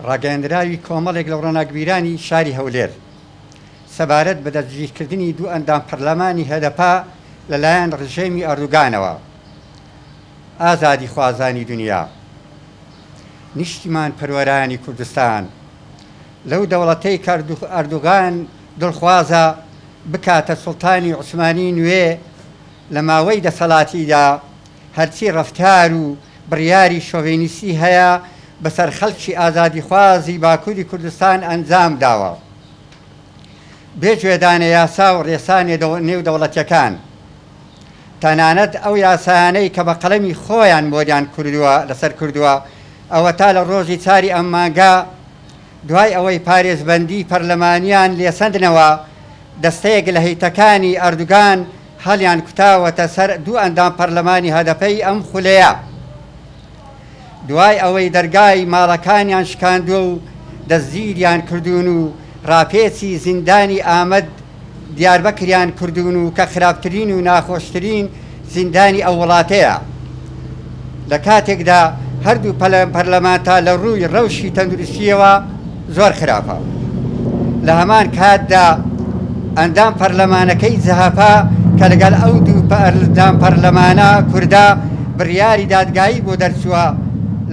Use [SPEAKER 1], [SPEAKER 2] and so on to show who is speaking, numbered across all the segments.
[SPEAKER 1] ڕاگەیاندراوی کۆمەڵێک لە ڕۆناگبیرانی شاری هەولێر سەبارەت بە دەستگیرکردنی دوو ئەندام پەرلەمانی هەدەپا لەلایەن ڕژێمی ئەردوگانەوە. ئازادی خوازانی دنیا، نیشتیمان پەروەرانی کوردستان لەو دەوڵەتەی کە ئەردوغان دڵخوازە بکاتە سوڵتانی عوسمانی نوێ لە ماوەی دەسەڵاتیدا هەرچی ڕەفتار و بڕیاری شۆڤینیستی هەیە بەسەر خەڵکی ئازادی خوازی باکووری کوردستان ئەنجام داوە. بێگوێدانە یاسا و ڕێسانی نێو دەوڵەتیەکان تەنانەت ئەو یاسایانەی کە بە قەڵەمی خۆیان مۆریان کردووە لەسەر کردووە ئەوە تا لە ڕۆژی چاری ئەم مانگا دوای ئەوەی پارێزبەندی پەرلەمانیان لێسەندنەوە دەستەیەک لە هەیتەکانی ئەردوگان هەڵیان کوتاوەتە سەر دوو ئەندام پەرلەمانی هەدەپەی ئەم خولەیە. دوای ئەوەی دەرگای ماڵەکانیان شکاندووە و دەستگیریان کردوون و ڕاپێچی زیندانی ئامەد دیاربەکریان کردوون و کە خراپترین و ناخۆشترین زیندانی ئەو وڵاتەیە. لە کاتێکدا هەردوو پەرلەمانتا لە ڕووی ڕەوشی تەندروستیەوە زۆر خراپە. لە هەمان کاتدا ئەندام پەرلەمانەکەی جەهەپا کە لەگەڵ ئەو دوو ئەندام پەرلەمانە کووردا بڕیاری دادگایی بۆ دەرچووە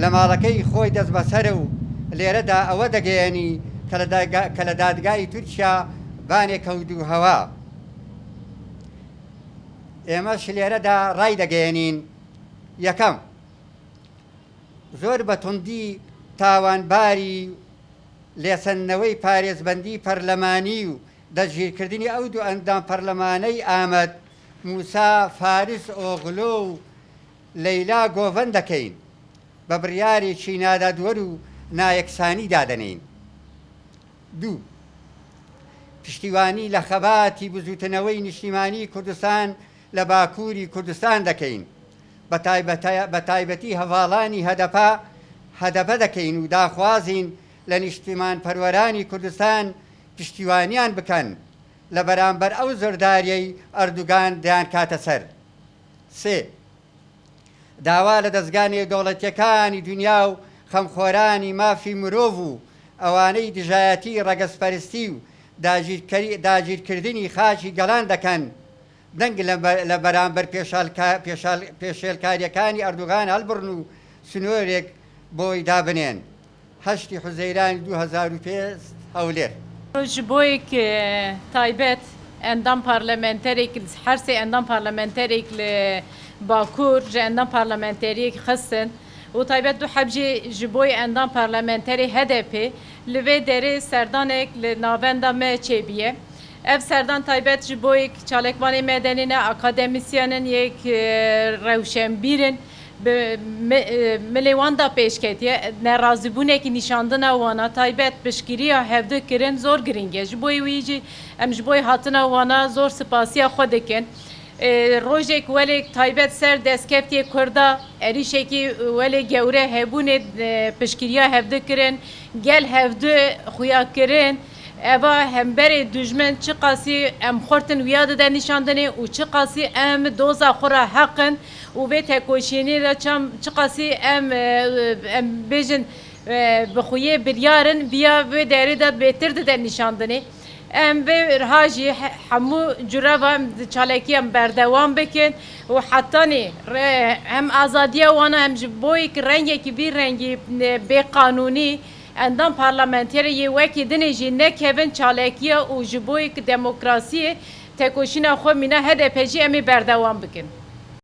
[SPEAKER 1] لە ماڵەکەی خۆی دەست بەسەرە و لێرەدا ئەوە دەگەیەنی کە لە دادگای تورکیا بانێک کەوتوو هەوا. ئێمەش لێرەدا ڕای دەگەیەنین. یەکەم، زۆر بە توندی تاوانباری لێسەندنەوەی پارێزبەندی پەرلەمانی و دەستگیرکردنی ئەو دوو ئەندام پەرلەمانەی ئامەد، موسا فارس ئۆغلۆ و لەیلا گۆڤەن دەکەین بە بڕیارێکی نادادوەر و نایەکسانی دادەنین. دوو، پشتیوانی لە خەباتی بزوتنەوەی نیشتیمانی کوردستان لە باکووری کوردستان دەکەین، بە تایبەتی هەڤاڵانی هەدەپە دەکەین و داخوازین لە نیشتیمان پەروەرانی کوردستان پشتیوانیان بکەن لە بەرامبەر ئەو زۆرداریەی ئەردوگان دەیان کاتە سەر. سێ، داوا لە دەستگانی دەوڵەتیەکانی دنیا و خەمخۆرانی مافی مرۆڤ و ئەوانەی دژایەتی ڕەگەزپەرستی و داگیرکردنی خاچی گەڵان دەکەن دەنگ لە بەرامبەر پێشێلکاریەکانی ئەردوغان هەڵبڕن و سنوورێک بۆی دابنێن. هەشتی حوزەیرانی 2005 هەولێر.
[SPEAKER 2] ji bo taybet endam parlamenterek her sê endam parlamenterek li Bakur ji endam parlamenteriyek xistin û taybet du hebjê ji bo endam parlamenterê HDP li vê derê serdanek li navenda me çêbiye. Ev serdan taybet ji bo çalekvanê medenî ne akademisyenin yek rewşenbîrin milê wan da pêşketiye nerazîbûnekî nîşandina wana taybet piştgiriya hevdû kirin zor giring e. Ji bo wî jî em ji bo hatina wana zor spasiya xwe dikin. Rojek welê taybet ser destkeftiyê Kurda êrişekî welê gewre hebûnê piştgiriya hevdû kirin, gel hevdû xuya kirin. Eva hemberê dijmin çi qasî em xortin wiya dide nîşandinê û çi qasî em doza xwe re heqin û vê tekoşînê re çi qasî em bêjin bi xuyê biryarin viya vê derê de bêtir dide nîşandinê. Em vê riha jî hemû cureva çalekî em berdewam bikin û hetanî hem azadiya wana hem ji bo rengekî bî rengî bêqanûnî endam parlamenteriyê wekî dinê jî nekevin çalekiya û ji bo demokrasiyê tekoşîna xwe mîna HDP jî em ê berdewam bikin.